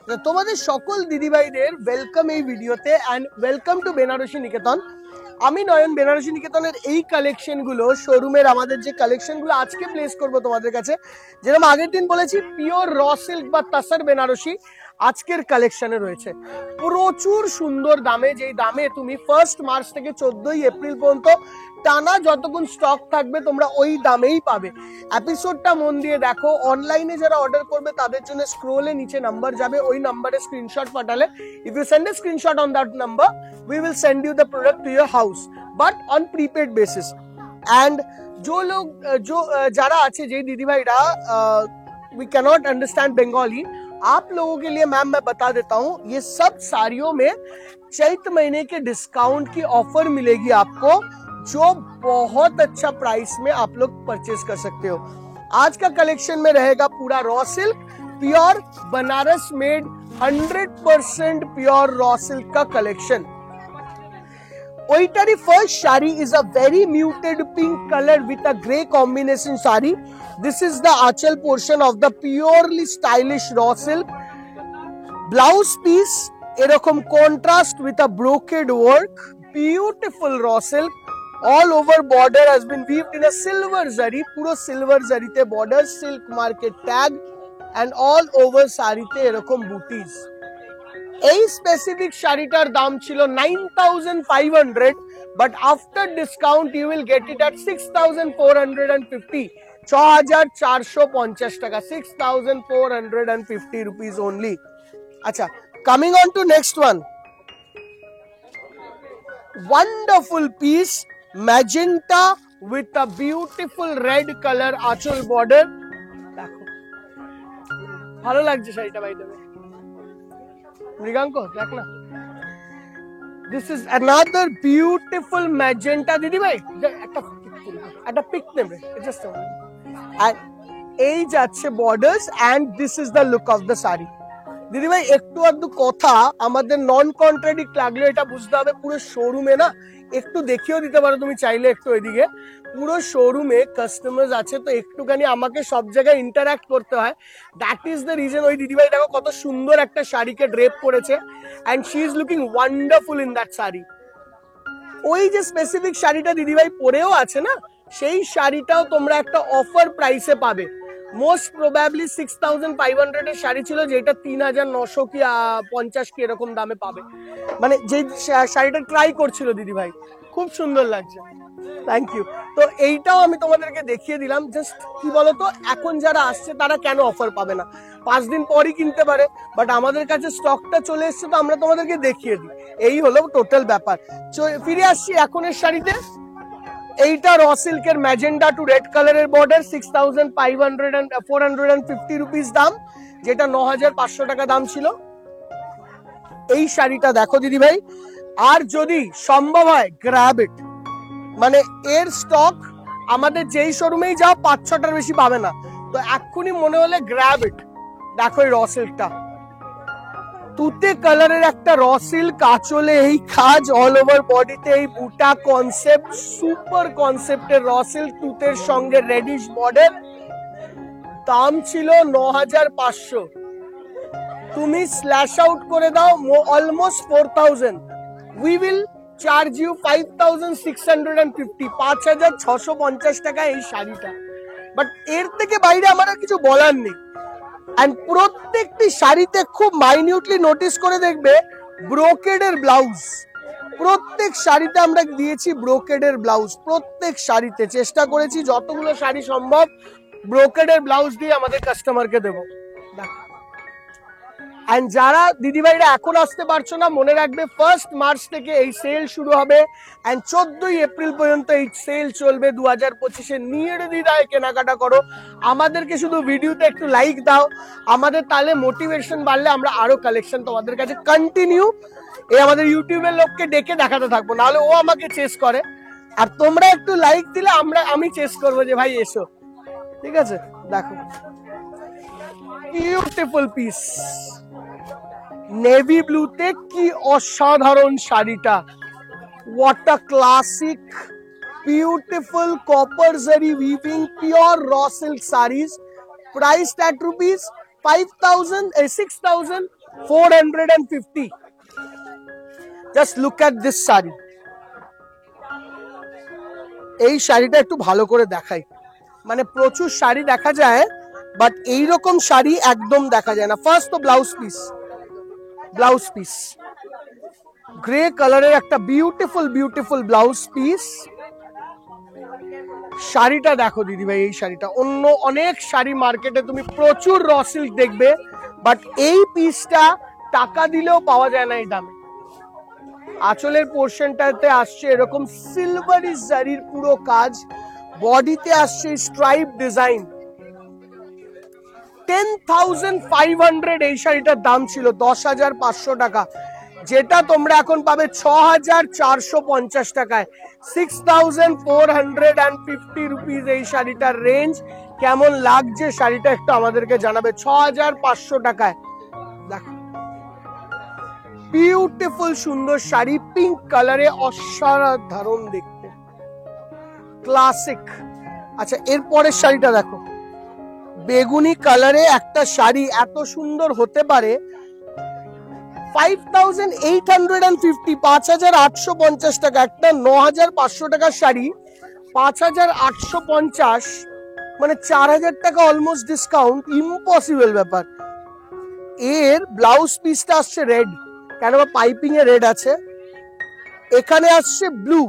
তোমাদের সকল দিদিভাইদের ওয়েলকাম এই ভিডিওতে এন্ড ওয়েলকাম টু বেনারসি নিকেতন। আমি নয়ন বেনারসি নিকেতনের এই কালেকশনগুলো শোরুমের আমাদের যে কালেকশনগুলো আজকে প্লেস করব তোমাদের কাছে, যেরকম আগের দিন বলেছি পিওর র সিল্ক বা তাসার বেনারসি আজকের কালেকশনে রয়েছে প্রচুর সুন্দর দামে, যেই দামে তুমি 1 মার্চ থেকে 14 এপ্রিল পর্যন্ত টানা যতক্ষণ স্টক থাকবে তোমরা ওই দামেই পাবে। এপিসোডটা মন দিয়ে দেখো। অনলাইনে যারা অর্ডার করবে তাদের জন্য স্ক্রোলে নিচে নাম্বার যাবে, ওই নাম্বারে স্ক্রিনশট পাঠালে if you send a screenshot on that number we will send you the product to your house but on prepaid basis. and जो लोग जो जरा अच्छे जे दीदी भाईरा we cannot understand Bengali, आप लोगों के लिए मैम मैं बता देता हूँ, ये सब साड़ियों में चैत महीने के डिस्काउंट की ऑफर मिलेगी आपको, जो बहुत अच्छा प्राइस में आप लोग परचेज कर सकते हो। आज का कलेक्शन में रहेगा पूरा raw silk pure Banaras made 100% pure raw silk का collection. Oitari first sari is a very muted pink color with a grey combination sari. This is the achal portion of the purely stylish raw silk. Blouse piece erokom contrast with a brocade work. Beautiful raw silk. All over border has been weaved in a silver zari. Puro silver zari te border, silk market tag, and all over sari te erokom booties. এই specific শাড়িটার দাম ছিল 9500, but after discount you will get it at 6450, 6450 টাকা, 6450 rupees only. আচ্ছা, coming on to next one, wonderful piece magenta with a beautiful red colour আঁচল border. দেখো ভালো লাগছে শাড়িটা ভাই, দেবে মৃগাঙ্ক দেখ না। This is another beautiful magenta. দিদি ভাই একটা পিক নেবে জাস্ট, এন্ড এই যাচ্ছে borders and this is the look of the sari. দিদি ভাই একটু আধটু কথা আমাদের নন কন্ট্রাডিক্ট লাগলে এটা বুঝতে হবে পুরো শোরুমে না, একটু দেখিয়েও দিতে পারো তুমি চাইলে একটু ওইদিকে। পুরো শোরুমে কাস্টমার্স আছে তো একটুখানি আমাকে সব জায়গায় ইন্টারঅ্যাক্ট করতে হয়, দ্যাট ইজ দ্য রিজন। ওই দিদিভাই দেখো কত সুন্দর একটা শাড়িকে ড্রেপ করেছে and she is looking wonderful in that sari. ওই যে স্পেসিফিক শাড়িটা দিদিভাই পরেও আছে না, সেই শাড়িটাও তোমরা একটা অফার প্রাইসে পাবে। মোস্ট প্রবাবলি 6500 এর শাড়ি ছিল, যেটা 3900 কি 50 কি এরকম দামে পাবে। মানে যে শাড়িটা ট্রাই করছিল দিদি ভাই, খুব সুন্দর লাগছে, থ্যাংক ইউ। তো এইটাও আমি তোমাদেরকে দেখিয়ে দিলাম। জাস্ট কি বলতো, এখন যারা আসছে তারা কেন অফার পাবে না, 5 দিন পরই কিনতে পারে, বাট আমাদের কাছে স্টকটা চলে এসছে তো আমরা তোমাদেরকে দেখিয়ে দিই, এই হলো টোটাল ব্যাপার। ফিরে আসছি এখনের শাড়িতে। এইটা র সিল্কের ম্যাজেন্ডা টু রেড কালারের বর্ডার, 450 রুপিস দাম, যেটা 9500 টাকা দাম ছিল। এই শাড়িটা দেখো দিদি ভাই, আর যদি সম্ভব হয় গ্র্যাব ইট, মানে এর স্টক আমাদের যেই শোরুমেই যাও 5-6টার বেশি পাবে না, তো এক্ষুনি মনে হলে গ্র্যাব ইট। দেখো এই র সিল্কটা, তুতে কালারের একটা র সিল্ক, আঁচলে এই কাজ, অল ওভার বডিতে এই বুটা কনসেপ্ট, সুপার কনসেপ্টের র সিল্ক, তুতের সঙ্গে রেডিশ বর্ডার। দাম ছিল 9500, তুমি স্ল্যাশ আউট করে দাও almost 4000, we will charge you 5650, 5650 টাকা এই শাড়িটা। বাট এর থেকে বাইরে আমার আর কিছু বলার নেই। এন্ড প্রত্যেকটি শাড়িতে খুব মাইনিউটলি নোটিস করে দেখবে ব্রোকেডের ব্লাউজ, প্রত্যেক শাড়িতে আমরা দিয়েছি ব্রোকেডের ব্লাউজ, প্রত্যেক শাড়িতে চেষ্টা করেছি যতগুলো শাড়ি সম্ভব ব্রোকেডের ব্লাউজ দিয়ে আমাদের কাস্টমারকে দেবো। এন্ড যারা দিদিভাইরা এখন আসতে পারছো না, মনে রাখবে 1 মার্চ থেকে এই সেল শুরু হবে এন্ড 14 এপ্রিল পর্যন্ত এই সেল চলবে 2025-এ। নির্দ্বিধায় কেনাকাটা করো, আমাদেরকে শুধু ভিডিওতে একটু লাইক দাও, আমাদের তাহলে মোটিভেশন বাড়লে আমরা আরো কালেকশন তোমাদের কাছে কন্টিনিউ এই আমাদের ইউটিউবের লোককে ডেকে দেখাতে থাকবো, নাহলে ও আমাকে চেস করে। আর তোমরা একটু লাইক দিলে আমি চেস করবো যে ভাই এসো, ঠিক আছে। দেখো বিউটিফুল পিস নেভি ব্লুতে, কি অসাধারণ শাড়িটা, what a classic beautiful copper zari weaving pure raw silk saris, priced at rupees 6000 450. Just look at this sari. এই শাড়িটা একটু ভালো করে দেখাই, মানে প্রচুর শাড়ি দেখা যায় বাট এইরকম শাড়ি একদম দেখা যায় না। ফার্স্ট তো ব্লাউজ পিস গ্রে কালারের একটা বিউটিফুল ব্লাউজ পিস। শাড়িটা দেখো দিদি ভাই, এই শাড়িটা অন্য অনেক শাড়ি মার্কেটে তুমি প্রচুর র সিল্ক দেখবে, বাট এই পিসটা টাকা দিলেও পাওয়া যায় না এই দামে। আঁচলের পোর্শনটাতে আসছে এরকম সিলভারি জারির পুরো কাজ, বডিতে আসছে স্ট্রাইপ ডিজাইন। 10,500 এই শাড়িটার দাম ছিল, 10,500 টাকা, যেটা তোমরা এখন পাবে 6,450 টাকায়। 6,450 রুপিস এই শাড়িটার রেঞ্জ। কেমন লাগছে শাড়িটা একটু আমাদেরকে জানাবে। 6,500 টাকায় দেখো, বিউটিফুল সুন্দর শাড়ি, পিঙ্ক কালারে, অসাধারণ দেখতে, ক্লাসিক। আচ্ছা, এরপরের শাড়িটা দেখো, বেগুনি কালারে একটা শাড়ি এত সুন্দর হতে পারে। 5,850, 5,850 টাকা একটা 9,500 টাকার শাড়ি, 5,850, মানে 4,000 টাকা অলমোস্ট ডিসকাউন্ট, ইম্পসিবল ব্যাপার। এর ব্লাউজ পিসটা আসছে রেড, কেন পাইপিং এ রেড আছে, এখানে আসছে ব্লু,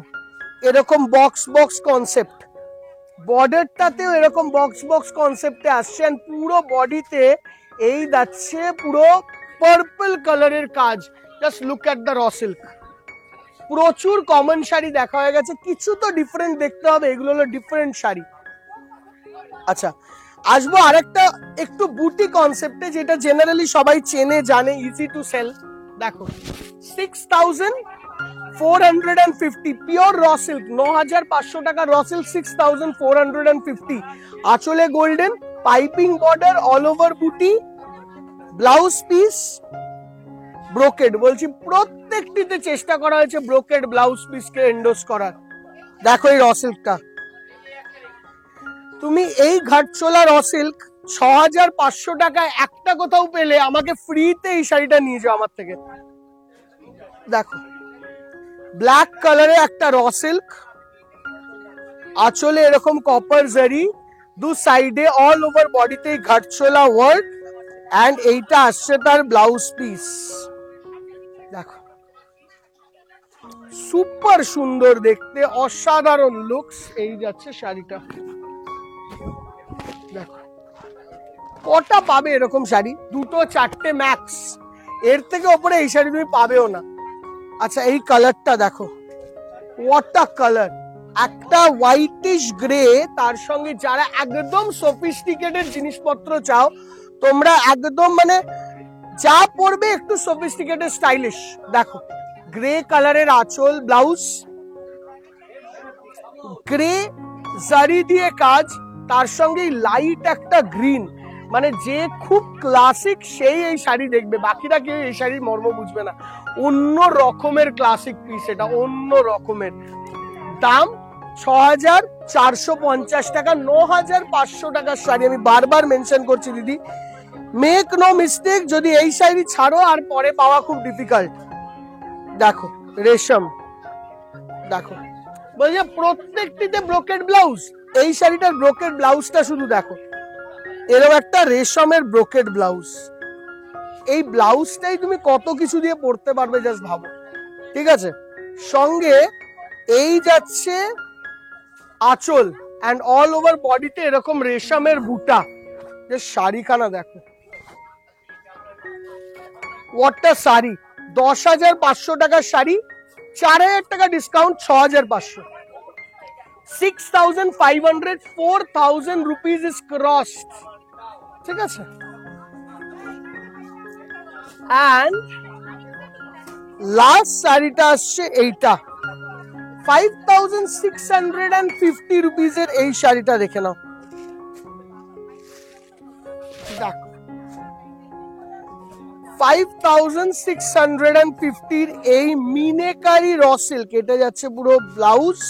এরকম বক্স কনসেপ্ট, বর্ডারটাতেও এরকম বক্স কনসেপ্টে আসছে, এন্ড পুরো বডিতে এই যাচ্ছে পুরো পার্পল কালারের কাজ। Just look at the raw silk. প্রচুর কমন শাড়ি দেখা হয়ে গেছে, কিছু তো ডিফারেন্ট দেখতে হবে, এগুলো হলো ডিফারেন্ট শাড়ি। আচ্ছা, আসবো আরেকটা একটু বুটি কনসেপ্টে, যেটা জেনারেলি সবাই চেনে জানে, ইজি টু সেল। দেখো 6,450 পিওর র সিল্ক, 9,500 টাকা র সিল্ক, 6,450। আঁচলে golden, piping border, all over বুটি, ব্লাউজ পিস ব্রোকেড। বলছি প্রত্যেকটিতে চেষ্টা করা হয়েছে ব্রোকেড ব্লাউজ পিসকে এন্ডোর্স করার। দেখো এই র সিল্কটা, তুমি এই ঘাটচোলা র সিল্ক 6,500 টাকায় একটা কোথাও পেলে আমাকে ফ্রিতে এই শাড়িটা নিয়ে যাও আমার থেকে। দেখো ব্ল্যাক কালারে একটা র সিল্ক, আঁচলে এরকম কপার জারি, দু সাইডে অল ওভার বডিতে ঘাটচোলা ওয়ার্ক, এন্ড এইটা আসছে তার ব্লাউজ পিস। দেখো সুপার সুন্দর দেখতে, অসাধারণ লুকস। এই যাচ্ছে শাড়িটা, দেখো কটা পাবে এরকম শাড়ি, 2-4টে ম্যাক্স, এর থেকে ওপরে এই শাড়ি তুমি পাবেও না। আচ্ছা, এই কালারটা দেখো, হোয়াট আ কালার, একটা হোয়াইটিশ গ্রে, তার সঙ্গে যারা একদম সফিস্টিকেটেড জিনিসপত্র চাও তোমরা, একদম মানে যা পরবে একটু সফিস্টিকেটেড স্টাইলিশ। দেখো গ্রে কালারের আঁচল, ব্লাউজ গ্রে জারি দিয়ে কাজ, তার সঙ্গে লাইট একটা গ্রিন, মানে যে খুব ক্লাসিক সেই এই শাড়ি দেখবে, বাকিরা কেউ এই শাড়ির মর্ম বুঝবে না। অন্য রকমের ক্লাসিক পিস, এটা অন্য রকমের। দাম 6,450 টাকা, 9,500 টাকার শাড়ি। আমি বারবার মেনশন করছি দিদি, মেক নো মিস্টেক, যদি এই শাড়ি ছাড়ো আর পরে পাওয়া খুব ডিফিকাল্ট। দেখো রেশম, দেখো বলছে প্রত্যেকটিতে ব্রোকেড ব্লাউজ, এই শাড়িটার ব্রোকেড ব্লাউজটা শুধু দেখো, এরকম একটা রেশমের ব্রোকেড ব্লাউজ। এই ব্লাউজটাই তুমি কত কিছু দিয়ে পরতে পারবে, জাস্ট ভাবো, ঠিক আছে। সঙ্গে এই যাচ্ছে আঁচল, এন্ড অল ওভার বডিতে এরকম রেশমের বুটা। যে শাড়িখানা দেখো, হোয়াট আ শাড়ি। 10,500 টাকার শাড়ি, 4,000 টাকা ডিসকাউন্ট, 6,500। 6,500, 4,000 রুপিস ইজ ক্রসড, ঠিক আছে। এন্ড লাস্ট শাড়িটা আসছে এইটা, 5,650 রুপিসের এই শাড়িটা দেখে নাও। দেখো 5,650 এই মিনেকারি র সিল্ক, এটা যাচ্ছে পুরো ব্লাউজ,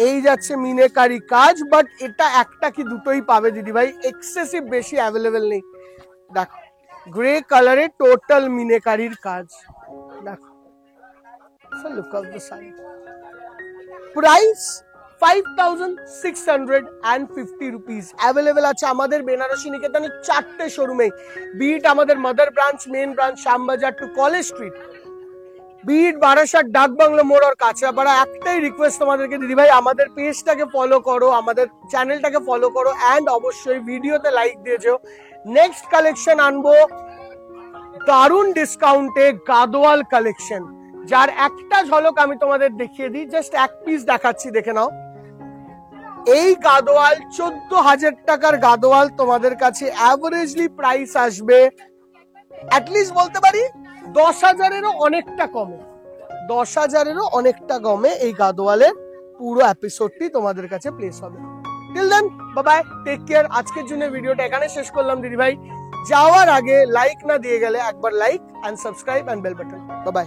এই যাচ্ছে মিনেকারি কাজ, বাট এটা একটা কি দুটোই পাবে দিদি ভাই, এক্সেসিভ বেশি অ্যাভেলেবেল নেই। দেখো গ্রে কালারে টোটাল মিনেকারির কাজ দেখো। Look of the sari. Price 5650 rupees. Available আছে আমাদের বেনারসি নিকেতনের 4টে শোরুমে, বিট আমাদের mother branch, main branch Shyambazar two college street, বিট বারাসাত ডাকবাংলো মোড় আর কাঁচরাপাড়া। একটাই রিকোয়েস্ট তোমাদেরকে দিদিভাই, আমাদের পেজটাকে ফলো করো, আমাদের চ্যানেলটাকে ফলো করো, অ্যান্ড অবশ্যই ভিডিওতে লাইক দিয়ে যেও। নেক্সট কালেকশন আনবো দারুণ ডিসকাউন্টে গাদোয়াল কালেকশন, যার একটা ঝলক আমি তোমাদের দেখিয়ে দিই, জাস্ট এক পিস দেখাচ্ছি, দেখে নাও। এই গাদোয়াল 14,000 টাকার গাদোয়াল তোমাদের কাছে অ্যাভারেজলি প্রাইস আসবে অ্যাটলিস্ট বলতে পারি 10,000-এরও অনেকটা কমে, 10,000-এরও অনেকটা কমে এই গাদোয়ালের পুরো এপিসোডটি তোমাদের কাছে প্লেস হবে। Till then bye bye, take care. আজকের জন্য ভিডিওটা এখানে শেষ করলাম দিদি ভাই। যাওয়ার আগে লাইক না দিয়ে গেলে একবার like and subscribe and bell button. Bye by.